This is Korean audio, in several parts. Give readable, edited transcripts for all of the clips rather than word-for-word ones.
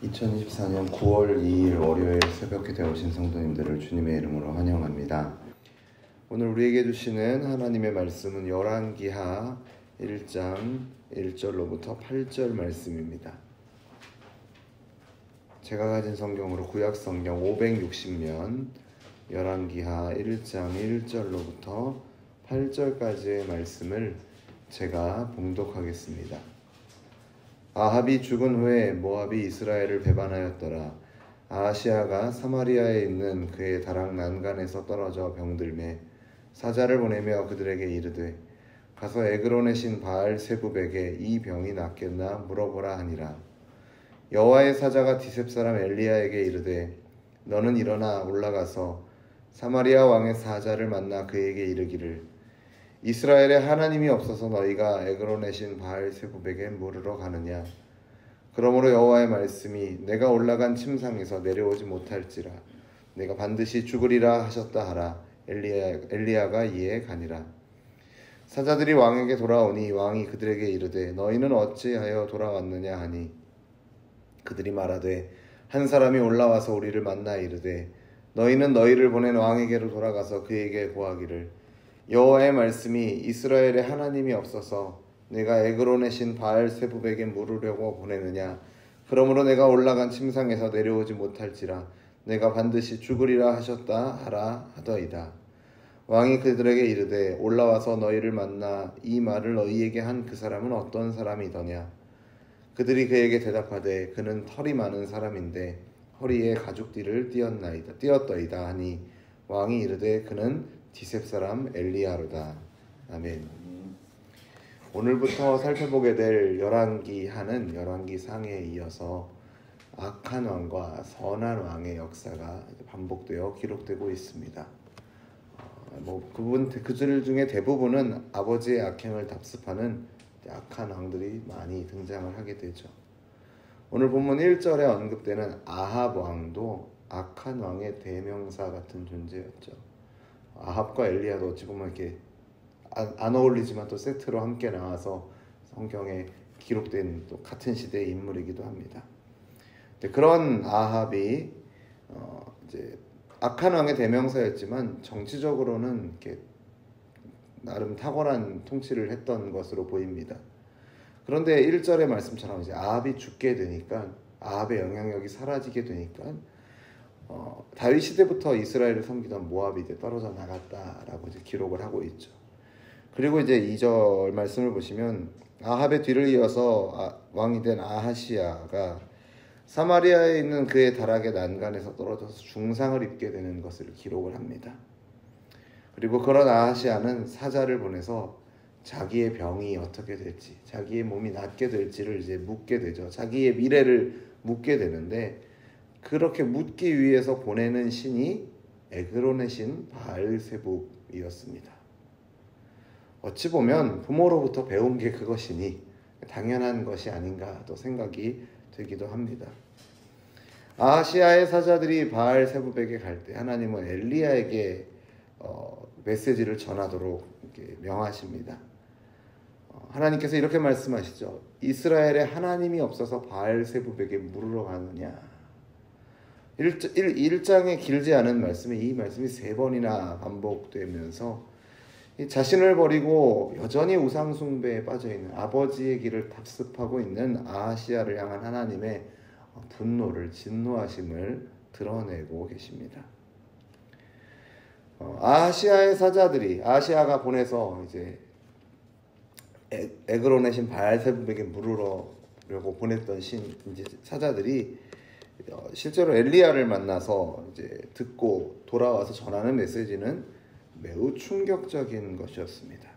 2024년 9월 2일 월요일 새벽에 되어오신 성도님들을 주님의 이름으로 환영합니다. 오늘 우리에게 주시는 하나님의 말씀은 열왕기하 1장 1절로부터 8절 말씀입니다. 제가 가진 성경으로 구약 성경 560면 열왕기하 1장 1절로부터 8절까지의 말씀을 제가 봉독하겠습니다. 아합이 죽은 후에 모압이 이스라엘을 배반하였더라. 아하시아가 사마리아에 있는 그의 다락 난간에서 떨어져 병들매 사자를 보내며 그들에게 이르되 가서 에그론의 신 바알 세붑에게 이 병이 낫겠나 물어보라 하니라. 여호와의 사자가 디셉 사람 엘리야에게 이르되 너는 일어나 올라가서 사마리아 왕의 사자를 만나 그에게 이르기를 이스라엘에 하나님이 없어서 너희가 에그론의 신 바알 세붑에게 물으러 가느냐. 그러므로 여호와의 말씀이 내가 올라간 침상에서 내려오지 못할지라 내가 반드시 죽으리라 하셨다 하라. 엘리야가 이에 가니라. 사자들이 왕에게 돌아오니 왕이 그들에게 이르되 너희는 어찌하여 돌아왔느냐 하니 그들이 말하되 한 사람이 올라와서 우리를 만나 이르되 너희는 너희를 보낸 왕에게로 돌아가서 그에게 고하기를 여호와의 말씀이 이스라엘에 하나님이 없어서 내가 에그론의 신 바알 세붑에게 물으려고 보내느냐. 그러므로 내가 올라간 침상에서 내려오지 못할지라 내가 반드시 죽으리라 하셨다 하라 하더이다. 왕이 그들에게 이르되 올라와서 너희를 만나 이 말을 너희에게 한 그 사람은 어떤 사람이더냐. 그들이 그에게 대답하되 그는 털이 많은 사람인데 허리에 가죽띠를 띄었더이다 하니 왕이 이르되 그는 디셉 사람 엘리야로다. 아멘. 오늘부터 살펴보게 될 열왕기하는 열왕기상에 이어서 악한 왕과 선한 왕의 역사가 반복되어 기록되고 있습니다. 그들 중에 대부분은 아버지의 악행을 답습하는 악한 왕들이 많이 등장을 하게 되죠. 오늘 본문 1절에 언급되는 아합 왕도 악한 왕의 대명사 같은 존재였죠. 아합과 엘리야도 어찌 보면 이렇게 안 어울리지만 또 세트로 함께 나와서 성경에 기록된 또 같은 시대의 인물이기도 합니다. 그런 아합이 이제 악한 왕의 대명사였지만 정치적으로는 이렇게 나름 탁월한 통치를 했던 것으로 보입니다. 그런데 1절의 말씀처럼 이제 아합이 죽게 되니까 아합의 영향력이 사라지게 되니까 다윗 시대부터 이스라엘을 섬기던 모압이 이제 떨어져 나갔다라고 이제 기록을 하고 있죠. 그리고 이제 2절 말씀을 보시면 아합의 뒤를 이어서 왕이 된 아하시아가 사마리아에 있는 그의 다락의 난간에서 떨어져서 중상을 입게 되는 것을 기록을 합니다. 그리고 그런 아하시아는 사자를 보내서 자기의 병이 어떻게 될지, 자기의 몸이 낫게 될지를 이제 묻게 되죠. 자기의 미래를 묻게 되는데 그렇게 묻기 위해서 보내는 신이 에그론의 신 바알 세붑이었습니다. 어찌 보면 부모로부터 배운 게 그것이니 당연한 것이 아닌가 또 생각이 되기도 합니다. 아하시아의 사자들이 바알 세붑에게 갈 때 하나님은 엘리야에게 메시지를 전하도록 이렇게 명하십니다. 하나님께서 이렇게 말씀하시죠. 이스라엘에 하나님이 없어서 바알 세붑에게 물으러 가느냐. 1장에 길지 않은 말씀이 이 말씀이 3번이나 반복되면서 자신을 버리고 여전히 우상숭배에 빠져있는 아버지의 길을 답습하고 있는 아하시아를 향한 하나님의 분노를 진노하심을 드러내고 계십니다. 아하시아의 사자들이 아하시아가 보내서 이제 에그론의 신 바알 세붑에게 물으려고 보냈던 이제 사자들이 실제로 엘리야를 만나서 이제 듣고 돌아와서 전하는 메시지는 매우 충격적인 것이었습니다.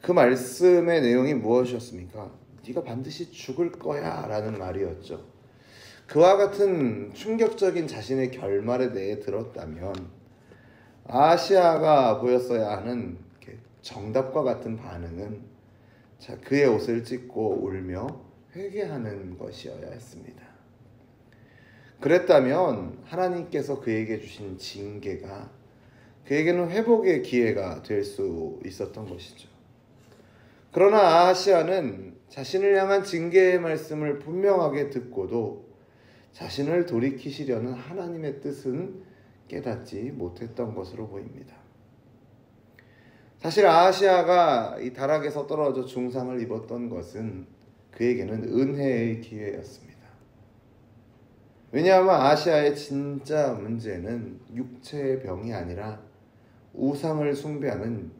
그 말씀의 내용이 무엇이었습니까? 네가 반드시 죽을 거야 라는 말이었죠. 그와 같은 충격적인 자신의 결말에 대해 들었다면 아하시아가 보였어야 하는 정답과 같은 반응은 그의 옷을 찢고 울며 회개하는 것이어야 했습니다. 그랬다면 하나님께서 그에게 주신 징계가 그에게는 회복의 기회가 될 수 있었던 것이죠. 그러나 아하시아는 자신을 향한 징계의 말씀을 분명하게 듣고도 자신을 돌이키시려는 하나님의 뜻은 깨닫지 못했던 것으로 보입니다. 사실 아하시아가 이 타락에서 떨어져 중상을 입었던 것은 그에게는 은혜의 기회였습니다. 왜냐하면 아하시아의 진짜 문제는 육체의 병이 아니라 우상을 숭배하는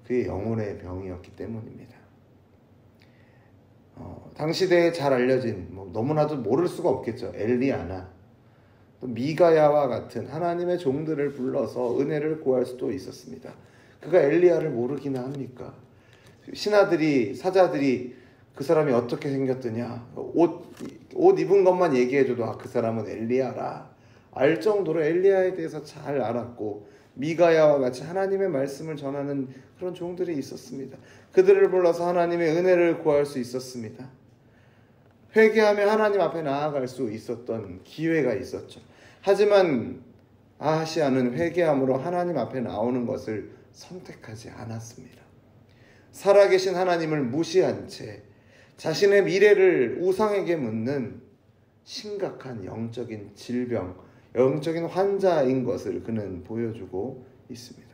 그의 영혼의 병이었기 때문입니다. 당시대에 잘 알려진 너무나도 모를 수가 없겠죠. 엘리야나 또 미가야와 같은 하나님의 종들을 불러서 은혜를 구할 수도 있었습니다. 그가 엘리야를 모르기나 합니까? 신하들이 사자들이 그 사람이 어떻게 생겼더냐 옷 입은 것만 얘기해줘도 그 사람은 엘리야라 알 정도로 엘리야에 대해서 잘 알았고 미가야와 같이 하나님의 말씀을 전하는 그런 종들이 있었습니다. 그들을 불러서 하나님의 은혜를 구할 수 있었습니다. 회개하며 하나님 앞에 나아갈 수 있었던 기회가 있었죠. 하지만 아하시아는 회개함으로 하나님 앞에 나오는 것을 선택하지 않았습니다. 살아계신 하나님을 무시한 채 자신의 미래를 우상에게 묻는 심각한 영적인 질병, 영적인 환자인 것을 그는 보여주고 있습니다.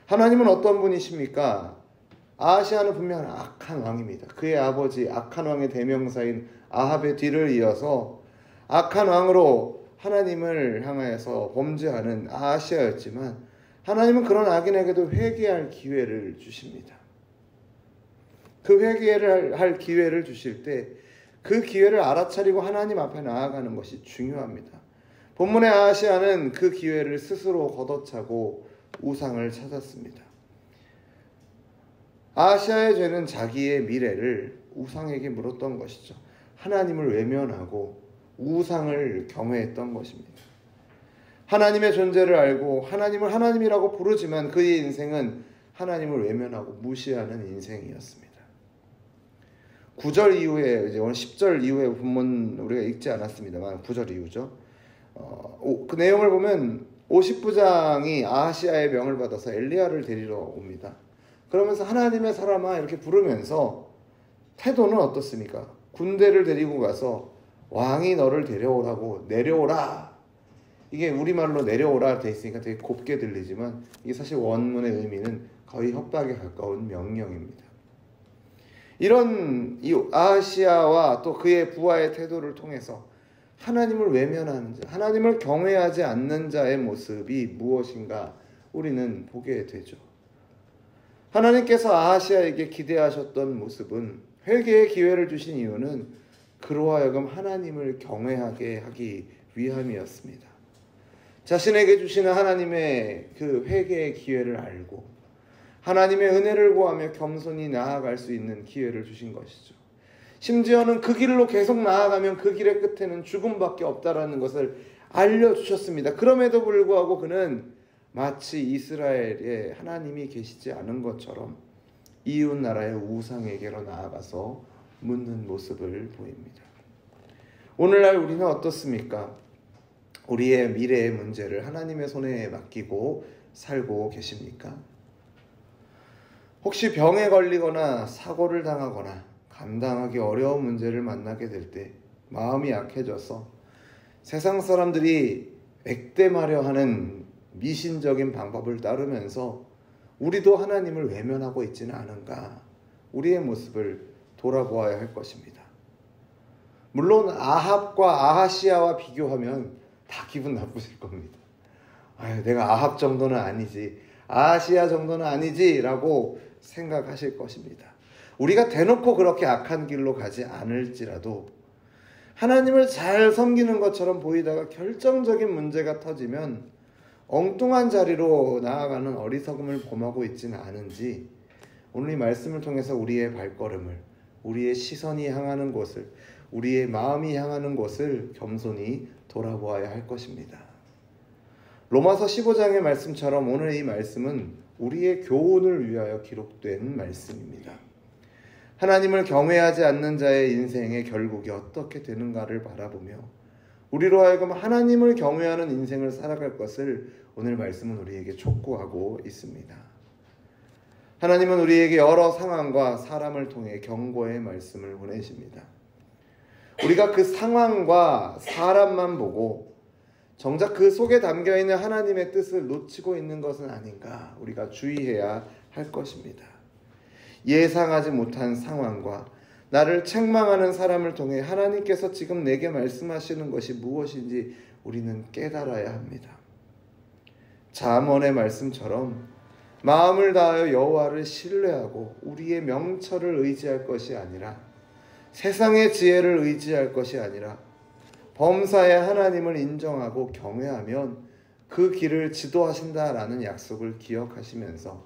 하나님은 어떤 분이십니까? 아하시아는 분명 악한 왕입니다. 그의 아버지 악한 왕의 대명사인 아합의 뒤를 이어서 악한 왕으로 하나님을 향하여서 범죄하는 아하시아였지만 하나님은 그런 악인에게도 회개할 기회를 주십니다. 그 회개를 할 기회를 주실 때 그 기회를 알아차리고 하나님 앞에 나아가는 것이 중요합니다. 본문의 아하시아는 그 기회를 스스로 걷어차고 우상을 찾았습니다. 아하시아의 죄는 자기의 미래를 우상에게 물었던 것이죠. 하나님을 외면하고 우상을 경외했던 것입니다. 하나님의 존재를 알고 하나님을 하나님이라고 부르지만 그의 인생은 하나님을 외면하고 무시하는 인생이었습니다. 9절 이후에 이제 오늘 10절 이후에 본문 우리가 읽지 않았습니다만 9절 이후죠. 그 내용을 보면 50부장이 아하시아의 명을 받아서 엘리야를 데리러 옵니다. 그러면서 하나님의 사람아 이렇게 부르면서 태도는 어떻습니까? 군대를 데리고 가서 왕이 너를 데려오라고 내려오라. 이게 우리말로 내려오라 돼 있으니까 되게 곱게 들리지만 이게 사실 원문의 의미는 거의 협박에 가까운 명령입니다. 이런 이 아하시아와 또 그의 부하의 태도를 통해서 하나님을 외면하는 자, 하나님을 경외하지 않는 자의 모습이 무엇인가 우리는 보게 되죠. 하나님께서 아하시아에게 기대하셨던 모습은 회개의 기회를 주신 이유는 그로 하여금 하나님을 경외하게 하기 위함이었습니다. 자신에게 주시는 하나님의 그 회개의 기회를 알고 하나님의 은혜를 구하며 겸손히 나아갈 수 있는 기회를 주신 것이죠. 심지어는 그 길로 계속 나아가면 그 길의 끝에는 죽음밖에 없다라는 것을 알려주셨습니다. 그럼에도 불구하고 그는 마치 이스라엘에 하나님이 계시지 않은 것처럼 이웃 나라의 우상에게로 나아가서 묻는 모습을 보입니다. 오늘날 우리는 어떻습니까? 우리의 미래의 문제를 하나님의 손에 맡기고 살고 계십니까? 혹시 병에 걸리거나 사고를 당하거나 감당하기 어려운 문제를 만나게 될 때 마음이 약해져서 세상 사람들이 액땜하려 하는 미신적인 방법을 따르면서 우리도 하나님을 외면하고 있지는 않은가? 우리의 모습을 돌아보아야 할 것입니다. 물론 아합과 아하시아와 비교하면 다 기분 나쁘실 겁니다. 아유, 내가 아합 정도는 아니지, 아하시아 정도는 아니지 라고 생각하실 것입니다. 우리가 대놓고 그렇게 악한 길로 가지 않을지라도 하나님을 잘 섬기는 것처럼 보이다가 결정적인 문제가 터지면 엉뚱한 자리로 나아가는 어리석음을 범하고 있지는 않은지 오늘 이 말씀을 통해서 우리의 발걸음을, 우리의 시선이 향하는 곳을, 우리의 마음이 향하는 곳을 겸손히 돌아보아야 할 것입니다. 로마서 15장의 말씀처럼 오늘 이 말씀은 우리의 교훈을 위하여 기록된 말씀입니다. 하나님을 경외하지 않는 자의 인생의 결국이 어떻게 되는가를 바라보며 우리로 하여금 하나님을 경외하는 인생을 살아갈 것을 오늘 말씀은 우리에게 촉구하고 있습니다. 하나님은 우리에게 여러 상황과 사람을 통해 경고의 말씀을 보내십니다. 우리가 그 상황과 사람만 보고 정작 그 속에 담겨있는 하나님의 뜻을 놓치고 있는 것은 아닌가 우리가 주의해야 할 것입니다. 예상하지 못한 상황과 나를 책망하는 사람을 통해 하나님께서 지금 내게 말씀하시는 것이 무엇인지 우리는 깨달아야 합니다. 잠언의 말씀처럼 마음을 다하여 여호와를 신뢰하고 우리의 명철을 의지할 것이 아니라 세상의 지혜를 의지할 것이 아니라 범사의 하나님을 인정하고 경외하면 그 길을 지도하신다라는 약속을 기억하시면서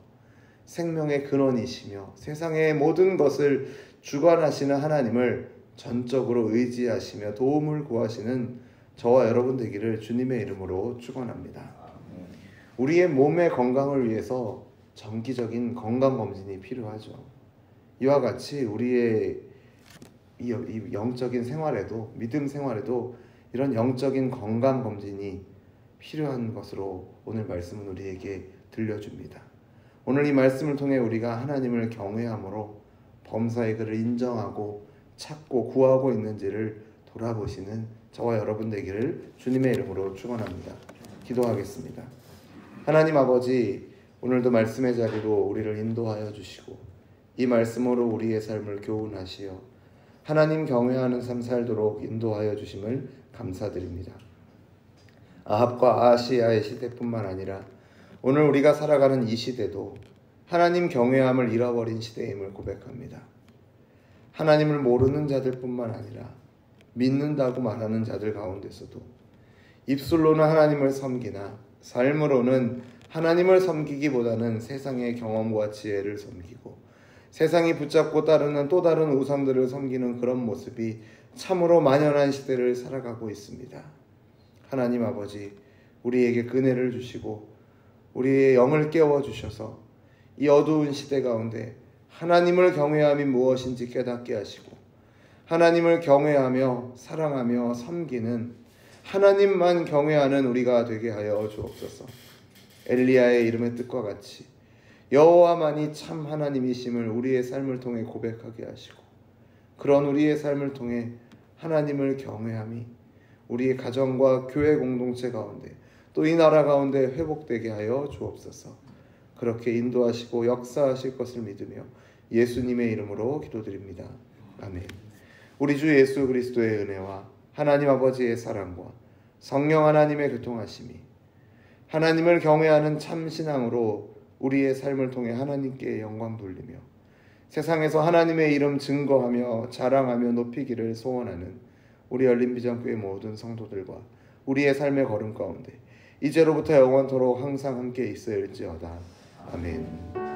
생명의 근원이시며 세상의 모든 것을 주관하시는 하나님을 전적으로 의지하시며 도움을 구하시는 저와 여러분 되기를 주님의 이름으로 축원합니다. 우리의 몸의 건강을 위해서 정기적인 건강검진이 필요하죠. 이와 같이 우리의 이 영적인 생활에도, 믿음 생활에도 이런 영적인 건강검진이 필요한 것으로 오늘 말씀은 우리에게 들려줍니다. 오늘 이 말씀을 통해 우리가 하나님을 경외함으로 범사의 그를 인정하고 찾고 구하고 있는지를 돌아보시는 저와 여러분 되기를 주님의 이름으로 축원합니다. 기도하겠습니다. 하나님 아버지, 오늘도 말씀의 자리로 우리를 인도하여 주시고 이 말씀으로 우리의 삶을 교훈하시어 하나님 경외하는 삶 살도록 인도하여 주심을 감사드립니다. 아합과 아하시야의 시대뿐만 아니라 오늘 우리가 살아가는 이 시대도 하나님 경외함을 잃어버린 시대임을 고백합니다. 하나님을 모르는 자들뿐만 아니라 믿는다고 말하는 자들 가운데서도 입술로는 하나님을 섬기나 삶으로는 하나님을 섬기기보다는 세상의 경험과 지혜를 섬기고 세상이 붙잡고 따르는 또 다른 우상들을 섬기는 그런 모습이 참으로 만연한 시대를 살아가고 있습니다. 하나님 아버지, 우리에게 은혜를 주시고 우리의 영을 깨워주셔서 이 어두운 시대 가운데 하나님을 경외함이 무엇인지 깨닫게 하시고 하나님을 경외하며 사랑하며 섬기는 하나님만 경외하는 우리가 되게 하여 주옵소서. 엘리야의 이름의 뜻과 같이 여호와만이 참 하나님이심을 우리의 삶을 통해 고백하게 하시고 그런 우리의 삶을 통해 하나님을 경외함이 우리의 가정과 교회 공동체 가운데 또 이 나라 가운데 회복되게 하여 주옵소서. 그렇게 인도하시고 역사하실 것을 믿으며 예수님의 이름으로 기도드립니다. 아멘. 우리 주 예수 그리스도의 은혜와 하나님 아버지의 사랑과 성령 하나님의 교통하심이 하나님을 경외하는 참 신앙으로 우리의 삶을 통해 하나님께 영광 돌리며 세상에서 하나님의 이름 증거하며 자랑하며 높이기를 소원하는 우리 열린비전교회 모든 성도들과 우리의 삶의 걸음 가운데 이제로부터 영원토록 항상 함께 있어야 할지어다. 아멘.